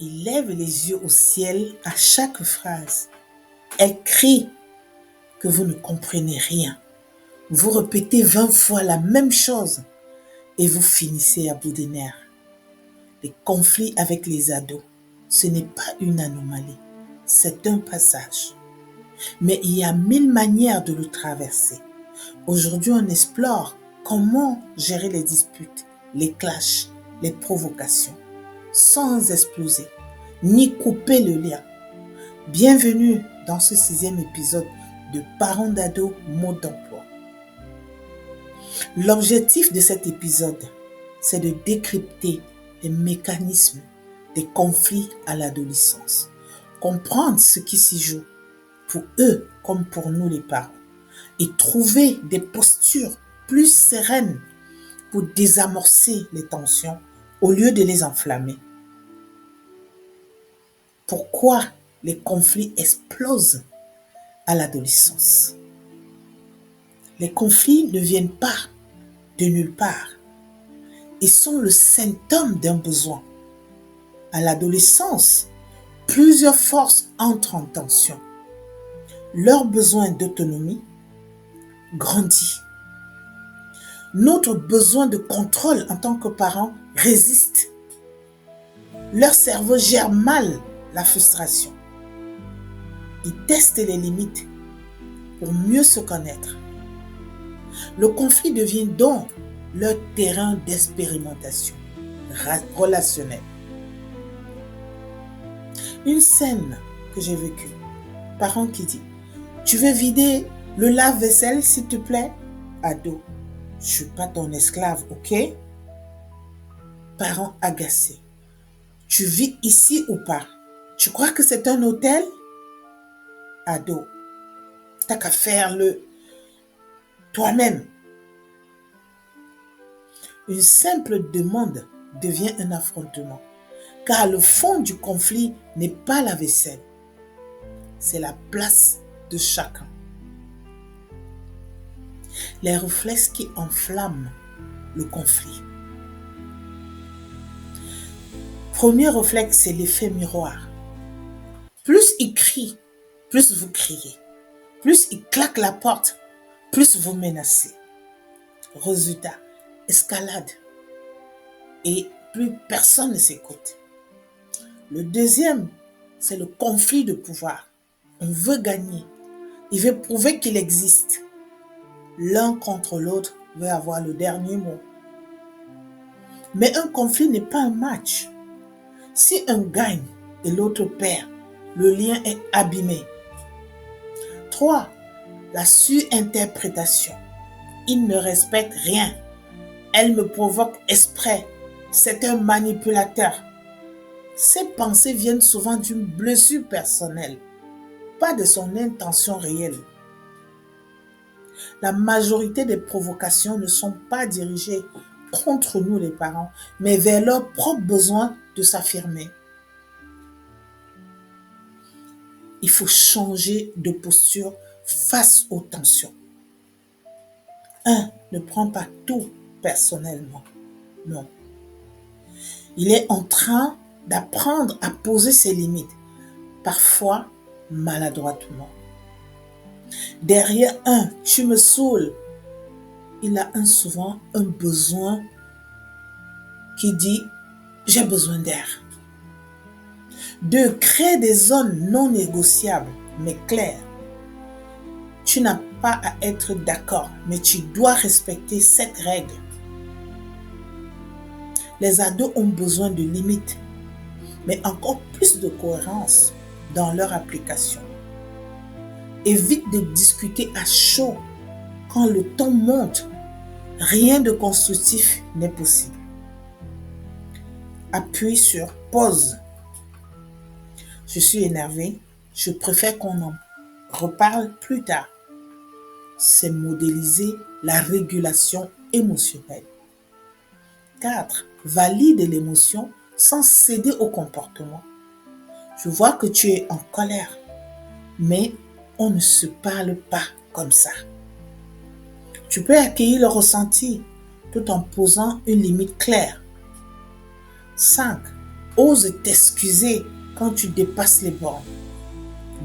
Il lève les yeux au ciel à chaque phrase. Elle crie que vous ne comprenez rien. Vous répétez 20 fois la même chose et vous finissez à bout des nerfs. Les conflits avec les ados, ce n'est pas une anomalie, c'est un passage. Mais il y a 1000 manières de le traverser. Aujourd'hui, on explore comment gérer les disputes, les clashs, les provocations, sans exploser, ni couper le lien. Bienvenue dans ce 6e épisode de Parents d'ados, mode d'emploi. L'objectif de cet épisode, c'est de décrypter les mécanismes des conflits à l'adolescence, comprendre ce qui s'y joue, pour eux comme pour nous les parents, et trouver des postures plus sereines pour désamorcer les tensions au lieu de les enflammer. Pourquoi les conflits explosent à l'adolescence? Les conflits ne viennent pas de nulle part. Ils sont le symptôme d'un besoin. À l'adolescence, plusieurs forces entrent en tension. Leur besoin d'autonomie grandit. Notre besoin de contrôle en tant que parents résiste. Leur cerveau gère mal la frustration. Ils testent les limites pour mieux se connaître. Le conflit devient donc leur terrain d'expérimentation relationnelle. Une scène que j'ai vécue, parent qui dit « Tu veux vider le lave-vaisselle s'il te plaît ?» Ado, je ne suis pas ton esclave, ok? Parent agacé, tu vis ici ou pas? Tu crois que c'est un hôtel? Ado, t'as qu'à faire le toi-même. Une simple demande devient un affrontement, car le fond du conflit n'est pas la vaisselle, c'est la place de chacun. Les réflexes qui enflamment le conflit. Premier réflexe, c'est l'effet miroir. Plus il crie, plus vous criez. Plus il claque la porte, plus vous menacez. Résultat, escalade. Et plus personne ne s'écoute. Le deuxième, c'est le conflit de pouvoir. On veut gagner. Il veut prouver qu'il existe. L'un contre l'autre veut avoir le dernier mot. Mais un conflit n'est pas un match. Si un gagne et l'autre perd, le lien est abîmé. 3. La surinterprétation. Il ne respecte rien. Elle me provoque exprès. C'est un manipulateur. Ces pensées viennent souvent d'une blessure personnelle, pas de son intention réelle. La majorité des provocations ne sont pas dirigées contre nous les parents, mais vers leur propre besoin de s'affirmer. Il faut changer de posture face aux tensions. 1. Ne prends pas tout personnellement. Non. Il est en train d'apprendre à poser ses limites, parfois maladroitement. Derrière un « tu me saoules », il a souvent un besoin qui dit « j'ai besoin d'air ». 2. Crée des zones non négociables, mais claires. Tu n'as pas à être d'accord, mais tu dois respecter cette règle. Les ados ont besoin de limites, mais encore plus de cohérence dans leur application. Évite de discuter à chaud quand le ton monte. Rien de constructif n'est possible. Appuie sur pause. Je suis énervé, je préfère qu'on en reparle plus tard. C'est modéliser la régulation émotionnelle. 4. Valide l'émotion sans céder au comportement. Je vois que tu es en colère, mais on ne se parle pas comme ça. Tu peux accueillir le ressenti tout en posant une limite claire. 5. Ose t'excuser quand tu dépasses les bornes.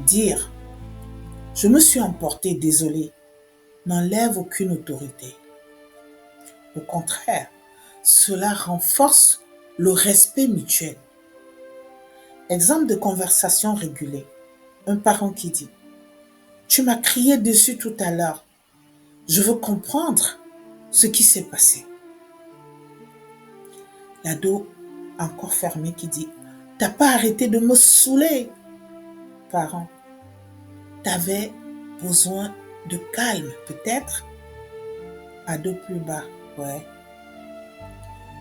Dire je me suis emporté, désolé, n'enlève aucune autorité. Au contraire, cela renforce le respect mutuel. Exemple de conversation régulée. Un parent qui dit tu m'as crié dessus tout à l'heure. Je veux comprendre ce qui s'est passé. L'ado encore fermé qui dit t'as pas arrêté de me saouler. Parent, t'avais besoin de calme, peut-être? Ado plus bas, ouais.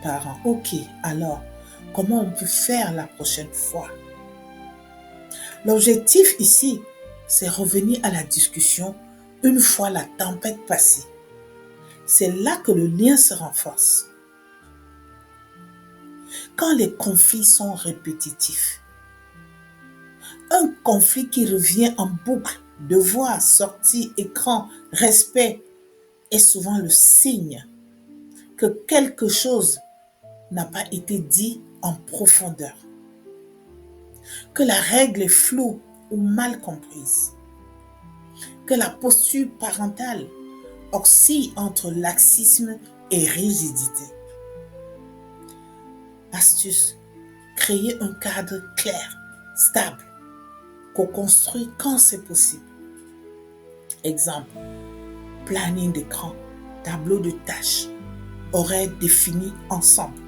Parent, ok, alors, comment on peut faire la prochaine fois? L'objectif ici, c'est revenir à la discussion une fois la tempête passée. C'est là que le lien se renforce. Quand les conflits sont répétitifs, un conflit qui revient en boucle, devoir, sortie, écran, respect, est souvent le signe que quelque chose n'a pas été dit en profondeur, que la règle est floue ou mal comprise, que la posture parentale oscille entre laxisme et rigidité. Astuce, créer un cadre clair, stable, co-construit quand c'est possible. Exemple, planning d'écran, tableau de tâches, horaires définis ensemble.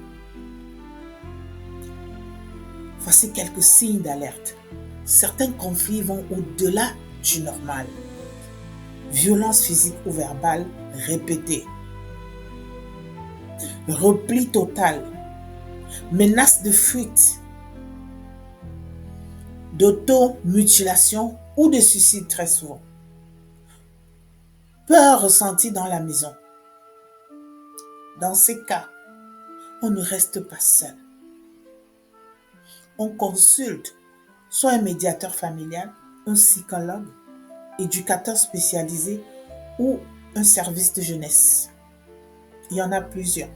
Voici quelques signes d'alerte. Certains conflits vont au-delà du normal. Violence physique ou verbale répétée. Repli total. Menace de fuite. D'automutilation ou de suicide très souvent. Peur ressentie dans la maison. Dans ces cas, on ne reste pas seul. On consulte soit un médiateur familial, un psychologue, éducateur spécialisé ou un service de jeunesse. Il y en a plusieurs.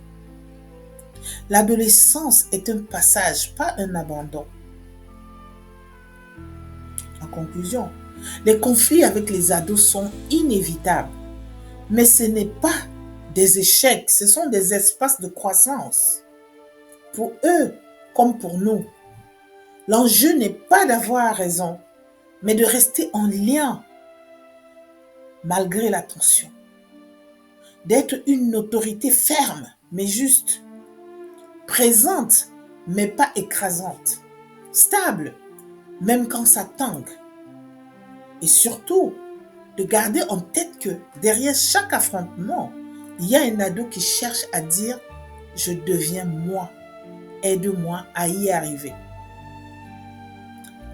L'adolescence est un passage, pas un abandon. En conclusion, les conflits avec les ados sont inévitables, mais ce n'est pas des échecs, ce sont des espaces de croissance. Pour eux comme pour nous, l'enjeu n'est pas d'avoir raison, mais de rester en lien malgré la tension. D'être une autorité ferme, mais juste. Présente, mais pas écrasante. Stable, même quand ça tangue. Et surtout, de garder en tête que derrière chaque affrontement, il y a un ado qui cherche à dire « Je deviens moi, aide-moi à y arriver ».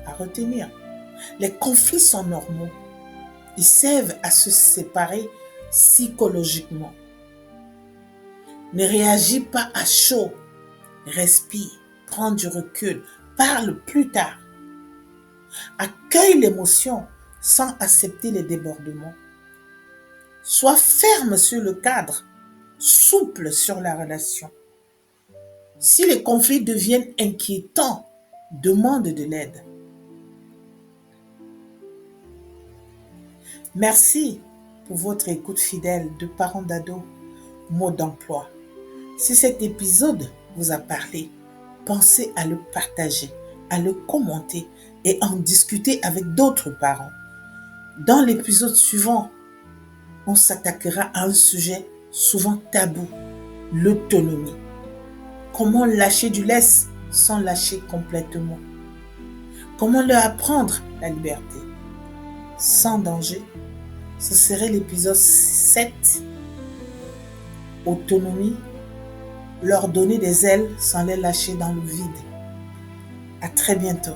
À retenir, les conflits sont normaux. Ils servent à se séparer psychologiquement. Ne réagis pas à chaud. Respire, prends du recul, parle plus tard. Accueille l'émotion sans accepter les débordements. Sois ferme sur le cadre, souple sur la relation. Si les conflits deviennent inquiétants, demande de l'aide. Merci pour votre écoute fidèle de Parents d'Ados, Mots d'emploi. Si cet épisode vous a parlé, pensez à le partager, à le commenter et en discuter avec d'autres parents. Dans l'épisode suivant, on s'attaquera à un sujet souvent tabou, l'autonomie. Comment lâcher du lest sans lâcher complètement? Comment leur apprendre la liberté sans danger? Ce serait l'épisode 7. Autonomie, leur donner des ailes sans les lâcher dans le vide. À très bientôt.